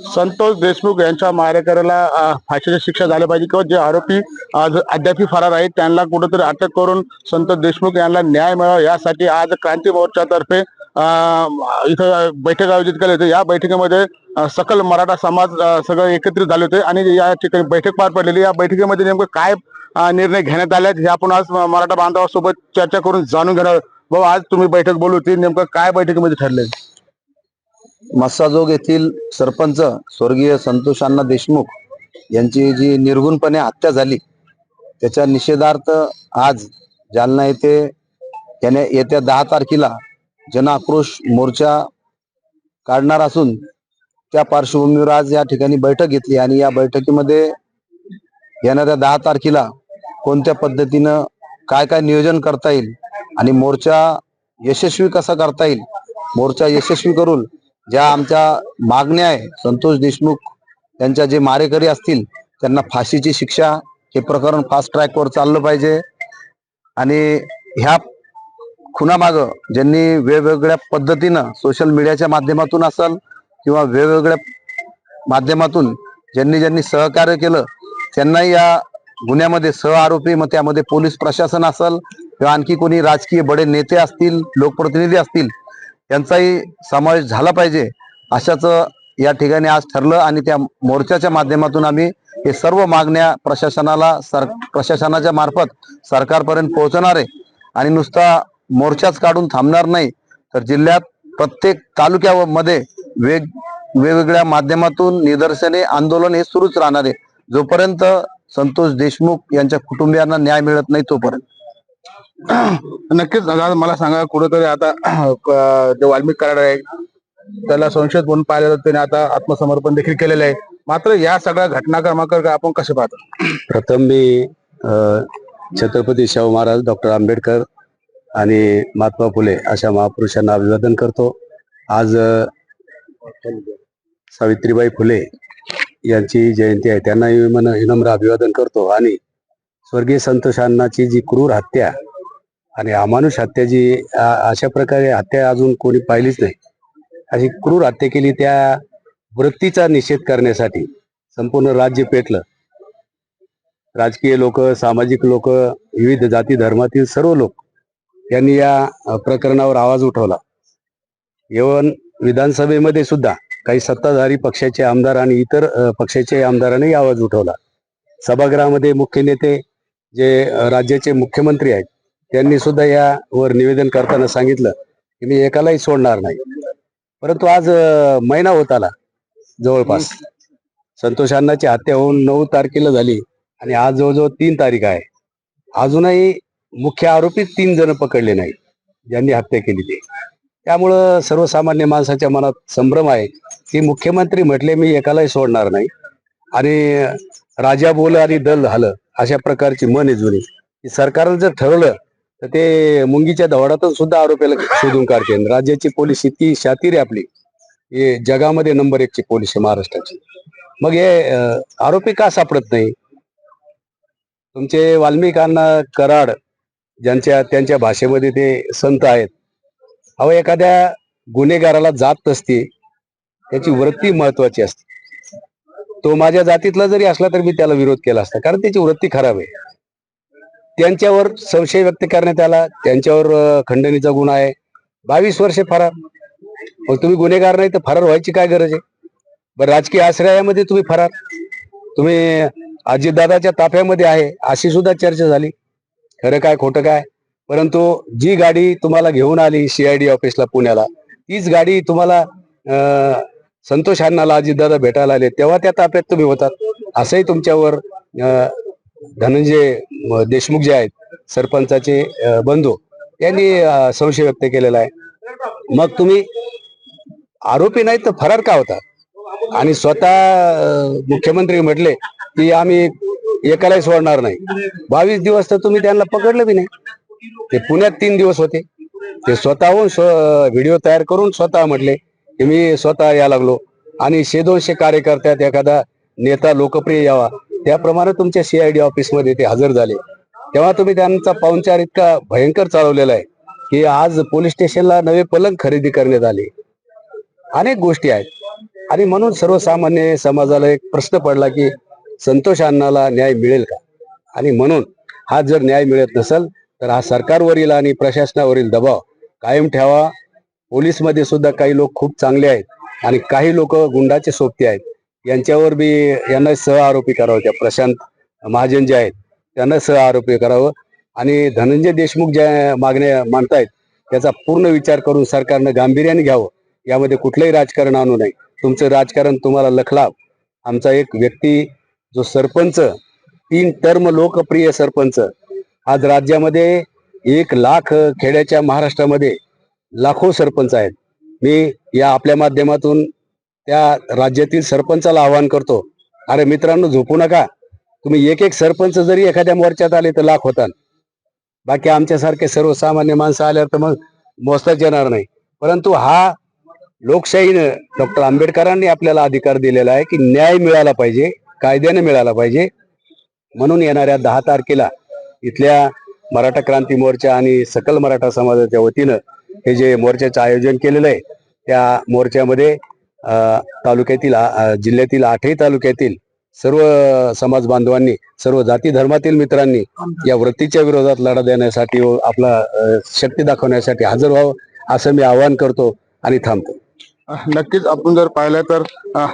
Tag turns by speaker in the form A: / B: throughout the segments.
A: संतोष देशमुख यांच्या मारेकऱ्याला फाशीची शिक्षा झाली पाहिजे किंवा जे आरोपी आज अद्यापही फरार आहेत त्यांना कुठेतरी अटक करून संतोष देशमुख यांना न्याय मिळावा यासाठी आज क्रांती मोर्चातर्फे इथं बैठक आयोजित केली होती। या बैठकीमध्ये सकल मराठा समाज सगळं एकत्रित झाले होते आणि या ठिकाणी बैठक पार पडलेली। या बैठकीमध्ये नेमकं काय निर्णय घेण्यात आले हे आपण आज मराठा बांधवांसोबत चर्चा करून जाणून घेणार। भाऊ, आज तुम्ही बैठक बोलवली होती, नेमकं काय बैठकीमध्ये ठरले?
B: मस्साजोग येथील सरपंच स्वर्गीय संतोष अण्णा देशमुख यांची जी निर्गुणपणे हत्या झाली त्याच्या निषेधार्थ आज जालना येथे येत्या 10 तारखेला जन आक्रोश मोर्चा काढणार असून त्या पार्श्वभूमीवर आज या ठिकाणी बैठक घेतली आणि या बैठकीमध्ये येणाऱ्या 10 तारखेला कोणत्या पद्धतीनं काय काय नियोजन करता येईल आणि मोर्चा यशस्वी कसा करता येईल, मोर्चा यशस्वी करून ज्या आमच्या मागण्या आहे, संतोष देशमुख यांच्या जे मारेकरी असतील त्यांना फाशीची शिक्षा, हे प्रकरण फास्ट ट्रॅकवर चाललं पाहिजे आणि ह्या खुनामाग ज्यांनी वेगवेगळ्या पद्धतीनं सोशल मीडियाच्या माध्यमातून असेल किंवा वेगवेगळ्या माध्यमातून ज्यांनी सहकार्य केलं त्यांनाही या गुन्ह्यामध्ये सह आरोपी, मग त्यामध्ये पोलीस प्रशासन असेल किंवा आणखी कोणी राजकीय बडे नेते असतील, लोकप्रतिनिधी असतील, यांचाही समावेश झाला पाहिजे अशाच या ठिकाणी आज ठरलं आणि त्या मोर्चाच्या माध्यमातून आम्ही हे सर्व मागण्या प्रशासनाच्या मार्फत सरकारपर्यंत पोहोचणार आहे आणि नुसता मोर्चाच काढून थांबणार नाही तर जिल्ह्यात प्रत्येक तालुक्यामध्ये वेगवेगळ्या माध्यमातून निदर्शने, आंदोलन हे सुरूच राहणार आहे जोपर्यंत संतोष देशमुख यांच्या कुटुंबियांना न्याय मिळत नाही तोपर्यंत।
A: नक्कीच मला सांगा, कुठेतरी आता जे वाल्मिक कराड आहे त्याला संशयित म्हणून पाहिलं जातं, त्याने आता आत्मसमर्पण देखील केलेलं आहे, मात्र या सगळ्या घटनाक्रमाकडे आपण कसे पाहतो?
C: प्रथम मी छत्रपती शाहू महाराज, डॉक्टर आंबेडकर आणि महात्मा फुले अशा महापुरुषांना अभिवादन करतो। आज सावित्रीबाई फुले यांची जयंती आहे, त्यांनाही विनम्र अभिवादन करतो आणि स्वर्गीय संतोष अण्णाची जी क्रूर हत्या आणि अमानुष हत्या, जी अशा प्रकारे हत्या अजून कोणी पाहिलीच नाही, अशी क्रूर हत्या केली, त्या वृत्तीचा निषेध करण्यासाठी संपूर्ण राज्य पेटलं। राजकीय लोक, सामाजिक लोक, विविध जाती धर्मातील सर्व लोक यांनी या प्रकरणावर आवाज उठवला। येवन विधानसभेमध्ये सुद्धा काही सत्ताधारी पक्षाचे आमदार आणि इतर पक्षाचे आमदारांनी आवाज उठवला। सभागृहामध्ये मुख्य नेते जे राज्याचे मुख्यमंत्री आहेत त्यांनी सुद्धा यावर निवेदन करताना सांगितलं की मी एकालाही सोडणार नाही। परंतु आज महिना होत आला जवळपास, संतोष अण्णाची हत्या होऊन 9 तारखेला झाली आणि आज जवळजवळ 3 तारीख आहे, अजूनही मुख्य आरोपी 3 जण पकडले नाही ज्यांनी हत्या केली ते। त्यामुळं सर्वसामान्य माणसाच्या मनात संभ्रम आहे की मुख्यमंत्री म्हटले मी एकालाही सोडणार नाही आणि राजा बोल आणि दल हल अशा प्रकारची मन आहे जुनी। सरकारनं जर ठरवलं तर ते मुंगीच्या दवडातून सुद्धा आरोपीला शोधून काढते। राज्याची पोलीस इतकी शातीर आहे आपली, हे जगामध्ये नंबर 1 ची पोलीस आहे महाराष्ट्राची, मग हे आरोपी का सापडत नाही? तुमचे वाल्मिक अण्णा कराड त्यांच्या भाषेमध्ये ते संत आहेत, अहो एखाद्या गुन्हेगाराला जात नसते, त्याची वृत्ती महत्वाची असते। तो माझ्या जातीतला जरी असला तरी मी त्याला विरोध केला असता, कारण त्याची वृत्ती खराब आहे। त्यांच्यावर संशय व्यक्त करण्यात आला, त्यांच्यावर खंडणीचा गुन्हा आहे, 22 वर्षे फरार। मग तुम्ही गुन्हेगार नाही तर फरार व्हायची काय गरज आहे? बरं, राजकीय आश्रयामध्ये तुम्ही फरार, तुम्ही अजितदादाच्या ताफ्यामध्ये आहे अशी सुद्धा चर्चा झाली, खरं काय खोटं काय? परंतु जी गाडी तुम्हाला घेऊन आली CID ऑफिसला पुण्याला, तीच गाडी तुम्हाला संतोष अण्णाला अजितदादा भेटायला आले तेव्हा त्या ताफ्यात तुम्ही होतात, असंही तुमच्यावर धनंजय देशमुख जे आहेत सरपंचाचे बंधू यांनी संशय व्यक्त केलेला आहे। मग तुम्ही आरोपी नाही तर फरार का होता? आणि स्वतः मुख्यमंत्री म्हटले की आम्ही एकालाही सोडणार नाही। 22 दिवस तर तुम्ही त्यांना पकडलं बी नाही, ते पुण्यात 3 दिवस होते, ते स्वतःहून व्हिडिओ तयार करून स्वतः म्हटले की मी स्वतः या लागलो आणि 100-200 कार्यकर्त्यात एखादा नेता लोकप्रिय यावा त्याप्रमाणे तुमच्या CID ऑफिसमध्ये ते हजर झाले। तेव्हा तुम्ही त्यांचा पाहुणचार इतका भयंकर चालवलेला आहे की आज पोलीस स्टेशनला नवे पलंग खरेदी करण्यात आले, अनेक गोष्टी आहेत। आणि म्हणून सर्वसामान्य समाजाला एक प्रश्न पडला की संतोष अण्णाला न्याय मिळेल का. आणि म्हणून हा जर न्याय मिळत नसेल तर हा सरकारवरील आणि प्रशासनावरील दबाव कायम ठेवा. पोलीसमध्ये सुद्धा काही लोक खूप चांगले आहेत आणि काही लोक गुंडाचे सोबती आहेत. यांच्यावर बी यांना सह आरोपी करावं. त्या प्रशांत महाजन जे आहेत त्यांना सह आरोपी करावं. आणि धनंजय देशमुख ज्या मागण्या मांडतायत त्याचा पूर्ण विचार करून सरकारनं गांभीर्याने घ्यावं. यामध्ये कुठलंही राजकारण आणू नये. तुमचं राजकारण तुम्हाला लखलाभ. आमचा एक व्यक्ती जो सरपंच 3 टर्म लोकप्रिय सरपंच आज राज्यामध्ये 1 लाख खेड्याच्या महाराष्ट्रामध्ये लाखो सरपंच आहेत. मी या आपल्या माध्यमातून त्या राज्यातील सरपंचाला आवाहन करतो, अरे मित्रांनो झोपू नका. तुम्ही एक सरपंच जरी एखाद्या मोर्चात आले तर लाख होतात. बाकी आमच्यासारखे सर्वसामान्य माणसं आल्यावर तर मग मोजताच येणार नाही. परंतु हा लोकशाहीनं डॉक्टर आंबेडकरांनी आपल्याला अधिकार दिलेला आहे की न्याय मिळाला पाहिजे, कायद्याने मिळाला पाहिजे. म्हणून येणाऱ्या 10 तारखेला इथल्या मराठा क्रांती मोर्चा आणि सकल मराठा समाजाच्या वतीनं हे जे मोर्चाचं आयोजन केलेलं आहे त्या मोर्चामध्ये तालुक्यातील जिल्ह्यातील 8ही तालुक्यातील सर्व समाज बांधवांनी, सर्व जाती धर्मातील मित्रांनी या वृत्तीच्या विरोधात लढा देण्यासाठी व आपला शक्ती दाखवण्यासाठी हजर व्हावं असं मी आवाहन करतो आणि थांबतो.
A: नक्कीच आपण जर पाहिलं तर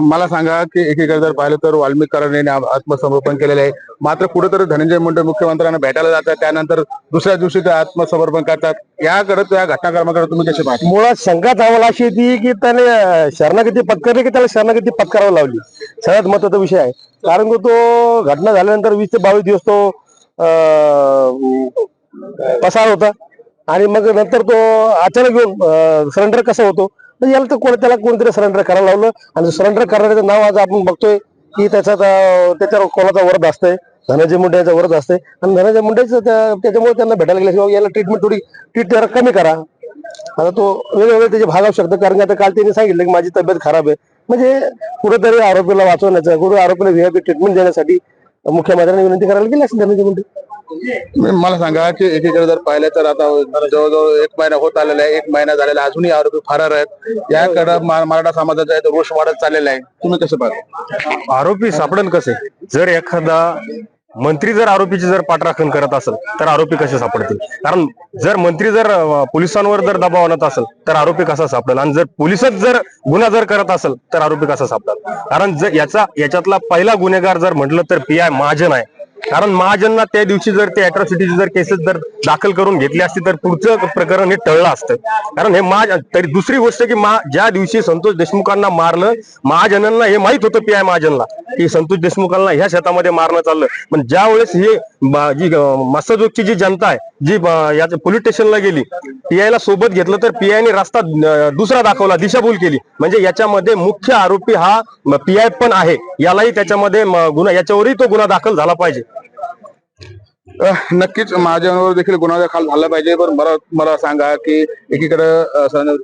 A: मला सांगा की एकीकडे जर पाहिलं तर वाल्मिक कराड आत्मसमर्पण केलेलं आहे. मात्र कुठेतरी धनंजय मुंडे मुख्यमंत्र्यांना भेटायला जातात, त्यानंतर दुसऱ्या दिवशी ते आत्मसमर्पण करतात. याकडे त्या घटनाक्रमाकडे तुम्ही कसे पाहता?
D: मुळात शंका आम्हाला अशी येते की त्याने शरणागती पत्करली की त्याला शरणागती पत्करावी लावली. सगळ्यात महत्वाचा विषय आहे. कारण की तो घटना झाल्यानंतर 20 ते 22 दिवस तो पसार होता आणि मग नंतर तो अचानक येऊन सरेंडर कसा होतो म्हणजे याला तर त्याला कोणतरी सरेंडर करायला लावलं. आणि सरेंडर करण्याचं नाव आज आपण बघतोय की त्याच्यावर कोणाचा वरद असतंय, धनंजय मुंडे यांचा वरद असते. आणि धनंजय मुंडेचं त्याच्यामुळे त्यांना भेटायला गेल्याशिवाय याला ट्रीट जरा कमी करा. आता तो वेगवेगळे त्याचे भाग असू शकतो. कारण की आता काल त्यांनी सांगितलं की माझी तब्येत खराब आहे. म्हणजे कुठेतरी आरोपीला वाचवण्याचं, कुठे आरोपीला व्हीआयपी ट्रीटमेंट देण्यासाठी मुख्यमंत्र्यांनी विनंती करायला गेली असेल धनंजय मुंडे.
A: मला सांगा की एकीकडे जर पाहिलं तर आता जवळजवळ 1 महिना होत आलेला आहे, 1 महिना झालेला आहे, अजूनही आरोपी फरार आहेत. याकडे मराठा समाजाचा रोष वाढत चाललेला आहे. तुम्ही कसं पाहता?
D: आरोपी सापडेल कसे? जर एखादा मंत्री जर आरोपीची जर पाठराखण करत असेल तर आरोपी कसे सापडतील? कारण जर मंत्री जर पोलिसांवर जर दबाव आणत असेल तर आरोपी कसा सापडेल? आणि जर पोलिसच जर गुन्हा जर करत असेल तर आरोपी कसा सापडेल? कारण जर याच्यातला पहिला गुन्हेगार जर म्हटलं तर PI महाजन आहे. कारण महाजनना त्या दिवशी जर ते अॅट्रॉसिटीची जर केसेस जर दाखल करून घेतली असती तर पुढचं प्रकरण हे टळलं असतं. कारण हे तरी दुसरी गोष्ट की ज्या दिवशी संतोष देशमुखांना मारलं, महाजनांना हे माहित होतं PI महाजनला की संतोष देशमुखांना ह्या शेतामध्ये मारणं चाललं. पण ज्या वेळेस हे जी मस्साजोगची जी जनता आहे जी याच्या पोलीस स्टेशनला गेली, PI सोबत घेतलं तर PI रस्ता दुसरा दाखवला, दिशाभूल केली. म्हणजे याच्यामध्ये मुख्य आरोपी हा PI पण आहे. यालाही त्याच्यामध्ये गुन्हा, याच्यावरही तो गुन्हा दाखल झाला पाहिजे.
A: नक्कीच माझ्यावर देखील गुन्हा दाखल झाला पाहिजे. पण मला सांगा की एकीकडे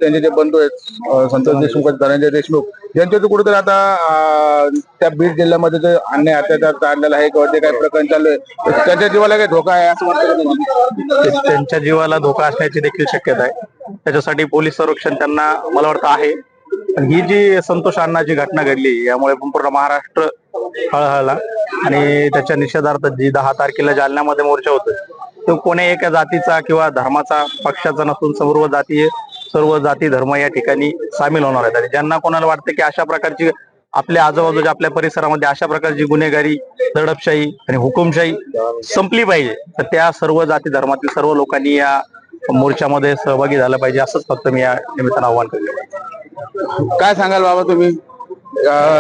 A: त्यांचे जे बंधू आहेत संतोष देशमुख, धनंजय देशमुख यांच्यात कुठेतरी आता त्या बीड जिल्ह्यामध्ये जे अन्याय अत्याचार चाललेला आहे किंवा जे काही प्रकरण चालू आहे त्यांच्या जीवाला काही धोका आहे असं वाटतं?
D: त्यांच्या जीवाला धोका असण्याची देखील शक्यता आहे. त्याच्यासाठी पोलीस संरक्षण त्यांना मला वाटतं आहे. पण ही जी संतोष अण्णाची घटना घडली यामुळे पूर्ण महाराष्ट्र हळहळला आणि त्याच्या निषेधार्थ जी 10 तारखेला जालन्यामध्ये मोर्चा होतोय तो कोणी एका जातीचा किंवा धर्माचा, पक्षाचा नसून सर्व जाती धर्म या ठिकाणी सामील होणार आहेत. आणि ज्यांना कोणाला वाटतं की अशा प्रकारची आपल्या आजूबाजूच्या आपल्या परिसरामध्ये अशा प्रकारची गुन्हेगारी, दडपशाही आणि हुकुमशाही संपली पाहिजे तर त्या सर्व जाती धर्मातील सर्व लोकांनी या मोर्चामध्ये सहभागी झालं पाहिजे असंच फक्त मी या निमित्तानं आव्हान करतो.
A: काय सांगाल बाबा तुम्ही?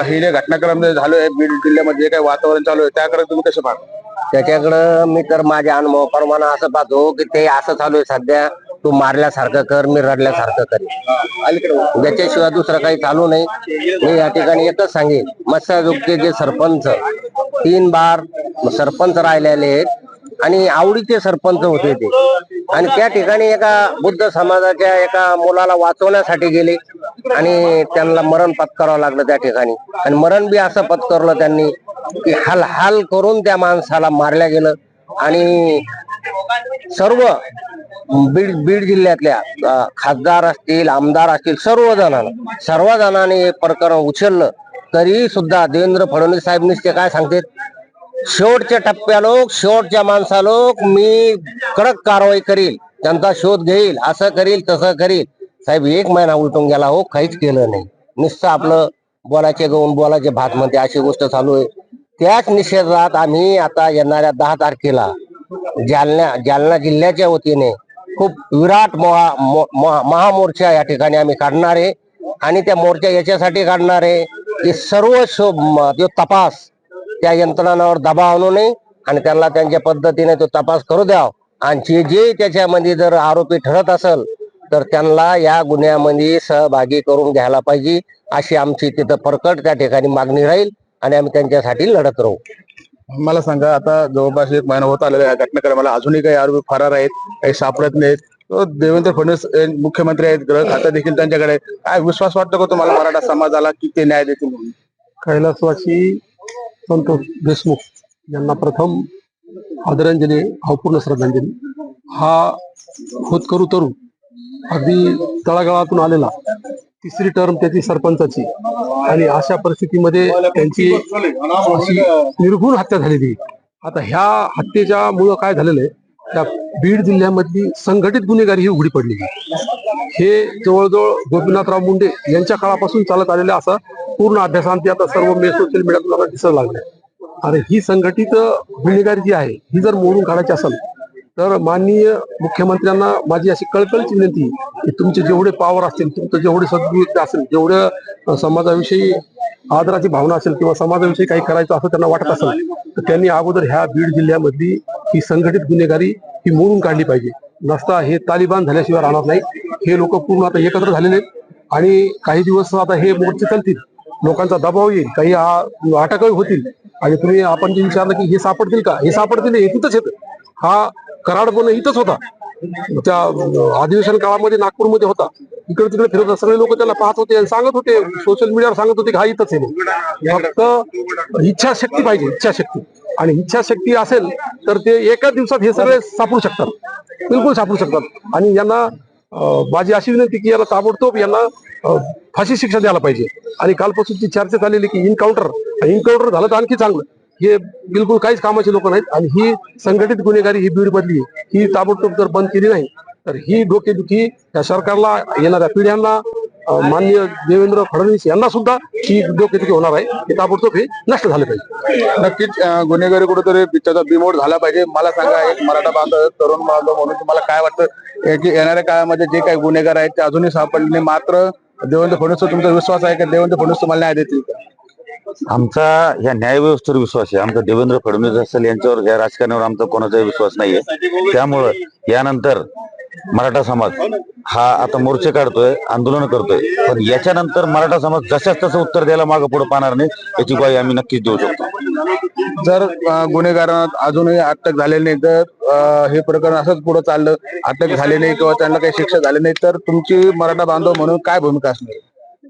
A: हे जे घटनाक्रम झालो आहे बीड जिल्ह्यामध्ये जे काही वातावरण चालू आहे त्याकडे तुम्ही कसं पाहता?
E: त्याच्याकडं मी तर माझ्या अनुभवाप्रमाणे असं पाहतो की ते असं चालू आहे सध्या, तू मारल्यासारखं कर, मी रडल्यासारखं करेन, त्याच्याशिवाय दुसरं काही चालू नाही. मी या ठिकाणी एकच सांगेन, मत्स्याजोगचे जे सरपंच 3 बार सरपंच राहिलेले आहेत आणि आवडीचे सरपंच होते ते, आणि त्या ठिकाणी एका बुद्ध समाजाच्या एका मुलाला वाचवण्यासाठी गेले आणि त्यांना मरण पत्करावं लागलं त्या ठिकाणी. आणि मरण बी असं पत्करलं त्यांनी की हाल करून त्या माणसाला मारल्या गेलं. आणि सर्व बीड जिल्ह्यातल्या खासदार असतील, आमदार असतील, सर्व जणांनी हे प्रकरण उचललं तरी सुद्धा देवेंद्र फडणवीस साहेब नुसते काय सांगतात, शेवटच्या टप्प्यालोक, शेवटच्या माणसालोक मी कडक कारवाई करील, त्यांचा शोध घेईल, असं करील तसं करील. साहेब 1 महिना उलटून गेला हो, काहीच केलं नाही. नुसतं आपलं बोलाचे गहून बोलाचे भात म्हणते अशी गोष्ट चालू आहे. त्याच निषेधात आम्ही आता येणाऱ्या 10 तारखेला जालना जिल्ह्याच्या वतीने खूप विराट महामोर्चा या ठिकाणी आम्ही काढणार आहे. आणि त्या मोर्चा याच्यासाठी काढणार आहे की सर्व तपास त्या यंत्रणांवर दबाव आणू नये आणि त्यांना त्यांच्या पद्धतीने तो तपास करू द्यावा. आणि जे त्याच्यामध्ये जर आरोपी ठरत असेल तर त्यांना या गुन्ह्यामध्ये सहभागी करून घ्यायला पाहिजे, अशी आमची तिथं प्रकट त्या ठिकाणी मागणी राहील आणि आम्ही त्यांच्यासाठी लढत राहू.
A: मला सांगा, आता जवळपास 1 महिना होत आलेला आहे घटनाक्रमाला, अजूनही काही आरोपी फरार आहेत, काही सापडत नाहीत. देवेंद्र फडणवीस मुख्यमंत्री आहेत, गृह खातं देखील त्यांच्याकडे. काय विश्वास वाटतो का तुम्हाला मराठा समाजाला की ते न्याय देतील म्हणून?
F: कैलासवासी संतोष देशमुख यांना प्रथम आदरांजली, भावपूर्ण श्रद्धांजली. हा होतकरू तरुण अगदी तळागाळातून आलेला, 3री टर्म त्याची सरपंचाची, आणि अशा परिस्थितीमध्ये त्यांची अशी निर्घुण हत्या झालेली. आता ह्या हत्येच्या मुळे काय झालेलं आहे, त्या बीड जिल्ह्यामधली संघटित गुन्हेगारी ही उघडी पडलेली. हे जवळजवळ गोपीनाथराव मुंडे यांच्या काळापासून चालत आलेलं असं पूर्ण अभ्यासांती आता सर्व सोशल मीडियातून दिसायला लागले. आणि ही संघटित गुन्हेगारी जी आहे ही जर मोडून काढायची असेल तर माननीय मुख्यमंत्र्यांना माझी अशी कळकळीची विनंती की तुमचे जेवढे पावर असतील, तुमचं जेवढे सद्बुद्धी असेल, जेवढं समाजाविषयी आदराची भावना असेल किंवा समाजाविषयी काही करायचं असं त्यांना वाटत असेल तर त्यांनी अगोदर ह्या बीड जिल्ह्यामधली ही संघटित गुन्हेगारी ही मोडून काढली पाहिजे. नसता हे तालिबान झाल्याशिवाय राहणार नाही. हे लोक पूर्ण आता एकत्र झालेले आहेत आणि काही दिवस आता हे मोर्चे चालतील, लोकांचा दबाव येईल, काही अटक होतील. आणि तुम्ही आपण जे विचारलं की हे सापडतील का, हे सापडतील, हे तिथंच येतं. हा कराडपणे इथंच होता, त्या अधिवेशन काळामध्ये नागपूरमध्ये होता. इकडे तिकडे फिरत सगळे लोक त्याला पाहत होते आणि सांगत होते, सोशल मीडियावर सांगत होते की हा इथंच आहे. फक्त इच्छाशक्ती पाहिजे, इच्छाशक्ती. आणि इच्छाशक्ती असेल तर ते एका दिवसात हे सगळे सापडू शकतात, बिलकुल सापडू शकतात. आणि यांना माझी अशी विनंती की याला ताबडतोब यांना फाशी शिक्षा द्यायला पाहिजे. आणि कालपासूनची चर्चा झालेली की इन्काउंटर झालं तर आणखी चांगलं. हे बिलकुल काहीच कामाचे लोक नाहीत. आणि ही संघटित गुन्हेगारी ही बीड मधली ही ताबडतोब जर बंद केली नाही तर ही डोकेदुखी या सरकारला, येणाऱ्या पिढ्यांना, माननीय देवेंद्र फडणवीस यांना सुद्धा ही डोकेदुखी होणार आहे. हे ताबडतोब हे नष्ट झाले पाहिजे.
A: नक्कीच गुन्हेगारी कुठेतरी त्याचा बिमोड झाला पाहिजे. मला सांगा, एक मराठा बांधव, तरुण बांधव म्हणून तुम्हाला काय वाटतं की येणाऱ्या काळामध्ये जे काही गुन्हेगार आहेत ते अजूनही सापडले, मात्र देवेंद्र फडणवीस, तुमचा विश्वास आहे की देवेंद्र फडणवीस तुम्हाला न्याय देतील?
B: आमचा ह्या न्यायव्यवस्थेवर विश्वास आहे. आमचा देवेंद्र फडणवीस असेल यांच्यावर, या राजकारणावर आमचा कोणाचाही विश्वास नाहीये. त्यामुळं यानंतर मराठा समाज हा आता मोर्चे काढतोय, आंदोलन करतोय, पण याच्यानंतर मराठा समाज जशाच तसं उत्तर द्यायला मागे पुढे पाहणार नाही, याची ग्वाही आम्ही नक्कीच देऊ शकतो.
A: जर गुन्हेगारांना अजूनही अटक झालेली नाही, तर हे प्रकरण असंच पुढे चाललं, अटक झाली नाही किंवा त्यांना काही शिक्षा झाली नाही, तर तुमची मराठा बांधव म्हणून काय भूमिका असणार?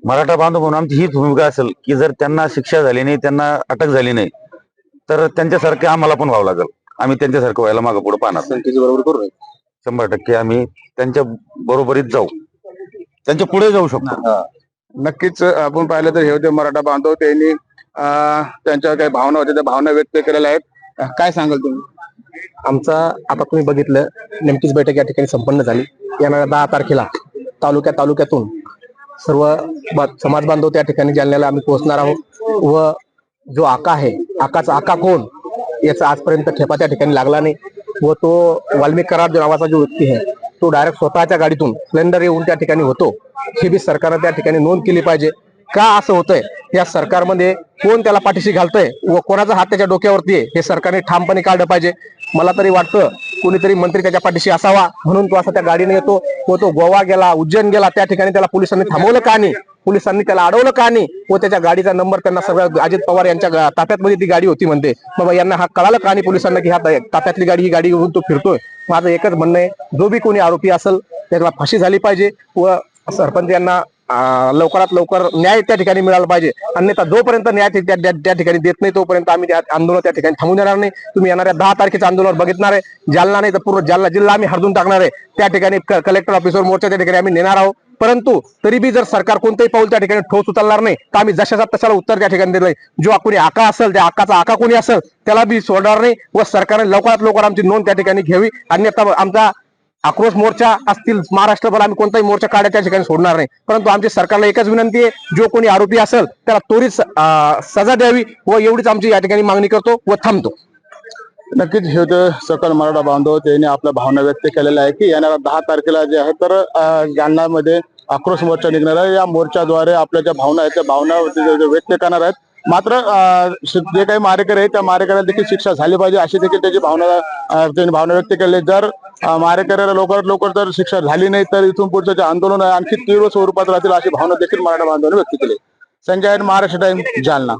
B: मराठा बांधव म्हणून आमची हीच भूमिका असेल की जर त्यांना शिक्षा झाली नाही, त्यांना अटक झाली नाही, तर त्यांच्यासारखे आम्हाला पण व्हावं लागेल. आम्ही त्यांच्यासारखं व्हायला मागे पुढे पाहणार.
A: संख्येची बरोबर करू,
B: 100% आम्ही त्यांच्या बरोबरीत जाऊ, त्यांच्या पुढे जाऊ शकतो.
A: नक्कीच आपण पाहिलं तर हे होते मराठा बांधव. त्यांनी त्यांच्या काही भावना होत्या, त्या भावना व्यक्त केलेल्या आहेत. काय सांगाल तुम्ही?
F: आमचा आता तुम्ही बघितलं, नेमकीच बैठक या ठिकाणी संपन्न झाली. येणाऱ्या 10 तारखेला तालुक्यातून सर्व समाज बांधव त्या ठिकाणी जालन्याला आम्ही पोहोचणार आहोत. व जो आका आहे, आकाचा आका कोण याचा आजपर्यंत ठेपा त्या ठिकाणी लागला नाही. व तो वाल्मिक कराड नावाचा जो व्यक्ती आहे तो डायरेक्ट स्वतःच्या गाडीतून स्प्लेंडर येऊन त्या ठिकाणी होतो, हे बी सरकारनं त्या ठिकाणी नोंद केली पाहिजे. का असं होतंय, या सरकारमध्ये कोण त्याला पाठीशी घालतोय व कोणाचा हात त्याच्या डोक्यावरती आहे हे सरकारने ठामपणे काढलं पाहिजे. मला तरी वाटतं कोणीतरी मंत्री त्याच्या पाठीशी असावा म्हणून तो असा त्या गाडीने येतो. व तो गोवा गेला, उज्जैन गेला, त्या ठिकाणी त्याला पोलिसांनी थांबवलं का नाही, पोलिसांनी त्याला अडवलं का नाही, व त्याच्या गाडीचा नंबर त्यांना सगळं, अजित पवार यांच्या ताफ्यातमध्ये ती गाडी होती म्हणते, बाबा यांना हा कळालं का नाही पोलिसांना की ह्या ताफ्यातली गाडी, ही गाडी घेऊन तो फिरतोय. माझं एकच म्हणणं आहे, जो बी कोणी आरोपी असेल त्याला फाशी झाली पाहिजे. व सरपंच यांना
G: लवकरात लवकर न्याय त्या ठिकाणी मिळाला पाहिजे. अन्यथा जोपर्यंत न्याय त्या ठिकाणी देत नाही तोपर्यंत आम्ही त्या आंदोलन त्या ठिकाणी थांबून देणार नाही. तुम्ही येणाऱ्या 10 तारखेचं आंदोलन बघितणार आहे. जालना नाही तर पूर्ण जालना जिल्हा आम्ही हरदून टाकणार आहे. त्या ठिकाणी कलेक्टर ऑफिसवर मोर्चा त्या ठिकाणी आम्ही नेणार आहोत. परंतु तरी बी जर सरकार कोणतंही पाऊल त्या ठिकाणी ठोस उचलणार नाही तर आम्ही जशाचा तशाला उत्तर त्या ठिकाणी दिलंय. जो कोणी आका असेल त्या आकाचा आका कोणी असेल त्याला बी सोडणार नाही व सरकारने लवकरात लवकर आमची नोंद त्या ठिकाणी घ्यावी. अन्यथा आमचा आक्रोश मोर्चा असतील महाराष्ट्रभर आम्ही कोणताही मोर्चा काढा त्या ठिकाणी सोडणार नाही. परंतु आमची सरकारला एकच विनंती आहे, जो कोणी आरोपी असेल त्याला त्वरित सजा द्यावी व एवढीच आमची या ठिकाणी मागणी करतो व थांबतो.
A: नक्कीच हे होते सकल मराठा बांधव. त्यांनी आपल्या भावना व्यक्त केलेल्या आहे की येणाऱ्या 10 तारखेला जे आहे तर जालन्यामध्ये आक्रोश मोर्चा निघणार आहे. या मोर्चाद्वारे आपल्या ज्या भावना आहेत त्या भावना व्यक्त करणार आहेत. मात्र जे काही मारेकरी आहेत त्या मारेकऱ्याला देखील शिक्षा झाली पाहिजे अशी देखील त्याची त्यांनी भावना व्यक्त केली. जर मारेकऱ्याला लवकरात लवकर जर शिक्षा झाली नाही तर इथून पुढचं जे आंदोलन आहे आणखी तीव्र स्वरूपात राहतील अशी भावना देखील मराठा बांधवांनी व्यक्त केली. संजय, महाराष्ट्र टाइम्स, जालना.